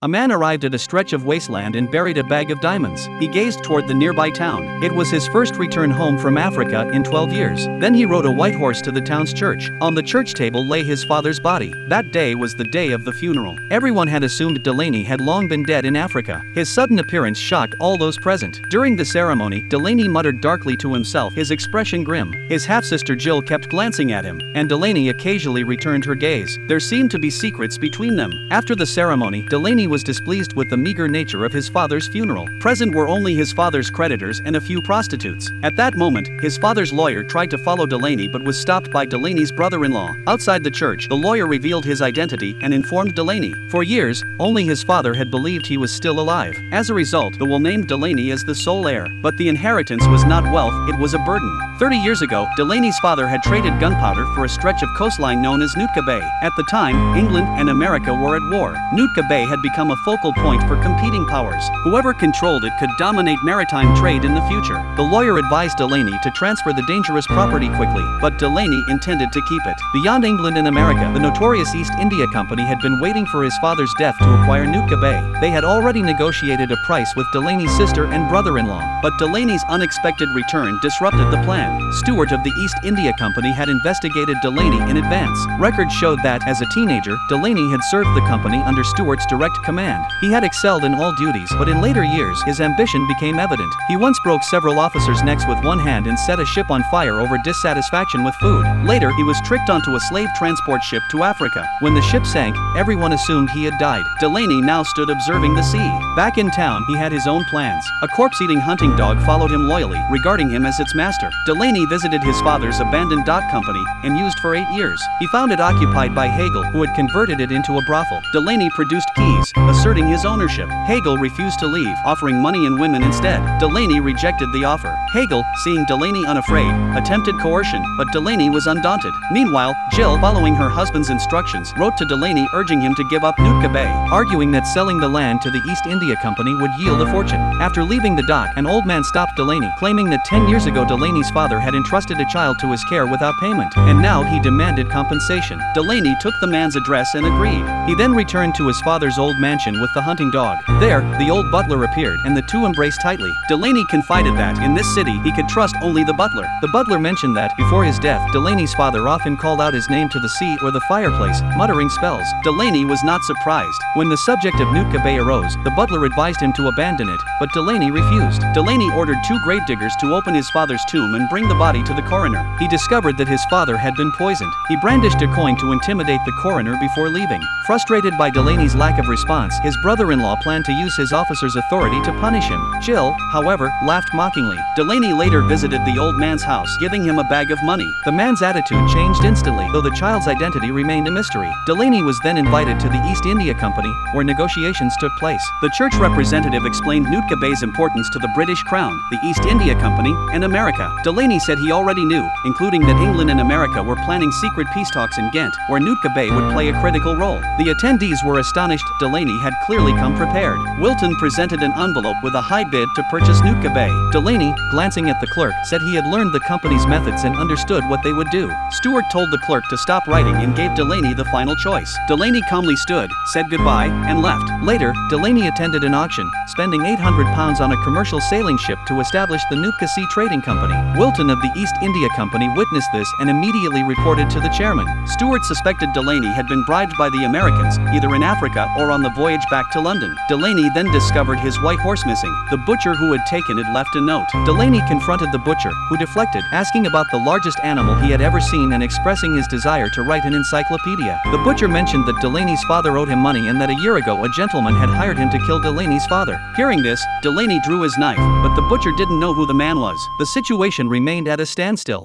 A man arrived at a stretch of wasteland and buried a bag of diamonds. He gazed toward the nearby town. It was his first return home from Africa in 12 years. Then he rode a white horse to the town's church. On the church table lay his father's body. That day was the day of the funeral. Everyone had assumed Delaney had long been dead in Africa. His sudden appearance shocked all those present. During the ceremony, Delaney muttered darkly to himself, his expression grim. His half-sister Jill kept glancing at him, and Delaney occasionally returned her gaze. There seemed to be secrets between them. After the ceremony, Delaney was displeased with the meager nature of his father's funeral. Present were only his father's creditors and a few prostitutes. At that moment, his father's lawyer tried to follow Delaney but was stopped by Delaney's brother-in-law. Outside the church, the lawyer revealed his identity and informed Delaney. For years, only his father had believed he was still alive. As a result, the will named Delaney as the sole heir. But the inheritance was not wealth, it was a burden. 30 years ago, Delaney's father had traded gunpowder for a stretch of coastline known as Nootka Bay. At the time, England and America were at war. Nootka Bay had become a focal point for competing powers. Whoever controlled it could dominate maritime trade in the future. The lawyer advised Delaney to transfer the dangerous property quickly, but Delaney intended to keep it. Beyond England and America, the notorious East India Company had been waiting for his father's death to acquire Nootka Bay. They had already negotiated a price with Delaney's sister and brother-in-law, but Delaney's unexpected return disrupted the plan. Stewart of the East India Company had investigated Delaney in advance. Records showed that, as a teenager, Delaney had served the company under Stewart's direct command. He had excelled in all duties, but in later years, his ambition became evident. He once broke several officers' necks with one hand and set a ship on fire over dissatisfaction with food. Later, he was tricked onto a slave transport ship to Africa. When the ship sank, everyone assumed he had died. Delaney now stood observing the sea. Back in town, he had his own plans. A corpse-eating hunting dog followed him loyally, regarding him as its master. Delaney visited his father's abandoned dock company, and used for 8 years. He found it occupied by Hagel, who had converted it into a brothel. Delaney produced keys, asserting his ownership. Hagel refused to leave, offering money and women instead. Delaney rejected the offer. Hagel, seeing Delaney unafraid, attempted coercion, but Delaney was undaunted. Meanwhile, Jill, following her husband's instructions, wrote to Delaney urging him to give up Nootka Bay, arguing that selling the land to the East India Company would yield a fortune. After leaving the dock, an old man stopped Delaney, claiming that 10 years ago Delaney's father had entrusted a child to his care without payment, and now he demanded compensation. Delaney took the man's address and agreed. He then returned to his father's old mansion with the hunting dog. There, the old butler appeared, and the two embraced tightly. Delaney confided that, in this city, he could trust only the butler. The butler mentioned that, before his death, Delaney's father often called out his name to the sea or the fireplace, muttering spells. Delaney was not surprised. When the subject of Nootka Bay arose, the butler advised him to abandon it, but Delaney refused. Delaney ordered 2 gravediggers to open his father's tomb and bring the body to the coroner. He discovered that his father had been poisoned. He brandished a coin to intimidate the coroner before leaving. Frustrated by Delaney's lack of response, his brother-in-law planned to use his officer's authority to punish him. Jill, however, laughed mockingly. Delaney later visited the old man's house, giving him a bag of money. The man's attitude changed instantly, though the child's identity remained a mystery. Delaney was then invited to the East India Company, where negotiations took place. The church representative explained Nootka Bay's importance to the British Crown, the East India Company, and America. Delaney said he already knew, including that England and America were planning secret peace talks in Ghent, where Nootka Bay would play a critical role. The attendees were astonished. Delaney had clearly come prepared. Wilton presented an envelope with a high bid to purchase Nootka Bay. Delaney, glancing at the clerk, said he had learned the company's methods and understood what they would do. Stewart told the clerk to stop writing and gave Delaney the final choice. Delaney calmly stood, said goodbye, and left. Later, Delaney attended an auction, spending £800 on a commercial sailing ship to establish the Nootka Sea Trading Company. Wilton of the East India Company witnessed this and immediately reported to the chairman. Stewart suspected Delaney had been bribed by the Americans, either in Africa or on the voyage back to London. Delaney then discovered his white horse missing. The butcher who had taken it left a note. Delaney confronted the butcher, who deflected, asking about the largest animal he had ever seen and expressing his desire to write an encyclopedia. The butcher mentioned that Delaney's father owed him money and that a year ago a gentleman had hired him to kill Delaney's father. Hearing this, Delaney drew his knife, but the butcher didn't know who the man was. The situation remained at a standstill.